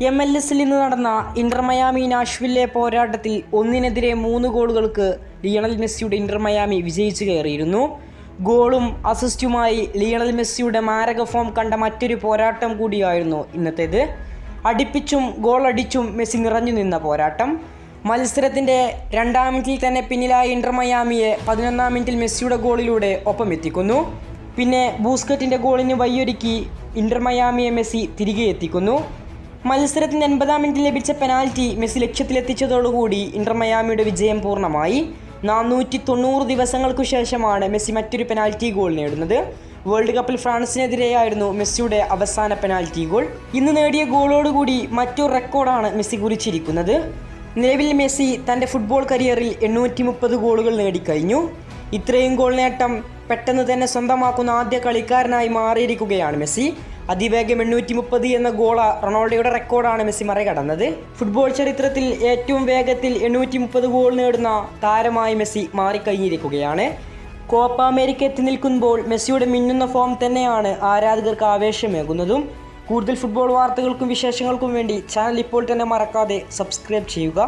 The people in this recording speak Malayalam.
MLS-ൽ ഇന്ന് നടന്ന ഇന്റർ മയാമി നാഷ്വില്ലെ പോരാട്ടത്തിൽ 1-3 ഗോളുകൾക്ക് ലിയണൽ മെസ്സിയുടെ ഇന്റർ മയാമി വിജയിച്ചു കയറിയിരുന്നു. ഗോളും അസിസ്റ്റുമായി ലിയണൽ മെസ്സിയുടെ മാരക ഫോം കണ്ട മറ്റൊരു പോരാട്ടം കൂടിയായിരുന്നു ഇന്നത്തേത്. അടിപ്പിച്ചും ഗോളടിച്ചും മെസ്സി നിറഞ്ഞു നിന്ന പോരാട്ടം. മത്സരത്തിൻ്റെ 2-ാം മിനിറ്റിൽ തന്നെ പിന്നിലായ ഇന്റർ മയാമിയെ 11-ാം മിനിറ്റിൽ മെസ്സിയുടെ ഗോളിലൂടെ ഒപ്പം എത്തിക്കുന്നു. പിന്നെ ബൂസ്കറ്റിൻ്റെ ഗോളിന് വഴിയൊരുക്കി ഇന്റർ മയാമിയെ മെസ്സി തിരികെ എത്തിക്കുന്നു. മത്സരത്തിൻ്റെ 80-ാം മിനിറ്റിൽ ലഭിച്ച പെനാൽറ്റി മെസ്സി ലക്ഷ്യത്തിലെത്തിച്ചതോടുകൂടി ഇന്റർ മയാമിയുടെ വിജയം പൂർണ്ണമായി. 490 ദിവസങ്ങൾക്കു ശേഷമാണ് മെസ്സി മറ്റൊരു പെനാൽറ്റി ഗോൾ നേടുന്നത്. വേൾഡ് കപ്പിൽ ഫ്രാൻസിനെതിരെയായിരുന്നു മെസ്സിയുടെ അവസാന പെനാൽറ്റി ഗോൾ. ഇന്ന് നേടിയ ഗോളോടുകൂടി മറ്റൊരു റെക്കോർഡാണ് മെസ്സി കുറിച്ചിരിക്കുന്നത്. നിലവിൽ മെസ്സി തൻ്റെ ഫുട്ബോൾ കരിയറിൽ 830 ഗോളുകൾ നേടിക്കഴിഞ്ഞു. ഇത്രയും ഗോൾ നേട്ടം പെട്ടെന്ന് തന്നെ സ്വന്തമാക്കുന്ന ആദ്യ കളിക്കാരനായി മാറിയിരിക്കുകയാണ് മെസ്സി. അതിവേഗം 830 എന്ന ഗോൾ റൊണാൾഡോയുടെ റെക്കോർഡാണ് മെസ്സി മറികടന്നത്. ഫുട്ബോൾ ചരിത്രത്തിൽ ഏറ്റവും വേഗത്തിൽ 830 ഗോൾ നേടുന്ന താരമായി മെസ്സി മാറിക്കഴിഞ്ഞിരിക്കുകയാണ്. കോപ്പ അമേരിക്ക എത്തി നിൽക്കുമ്പോൾ മെസ്സിയുടെ മിന്നുന്ന ഫോം തന്നെയാണ് ആരാധകർക്ക് ആവേശമേകുന്നതും. കൂടുതൽ ഫുട്ബോൾ വാർത്തകൾക്കും വിശേഷങ്ങൾക്കും വേണ്ടി ചാനൽ ഇപ്പോൾ തന്നെ മറക്കാതെ സബ്സ്ക്രൈബ് ചെയ്യുക.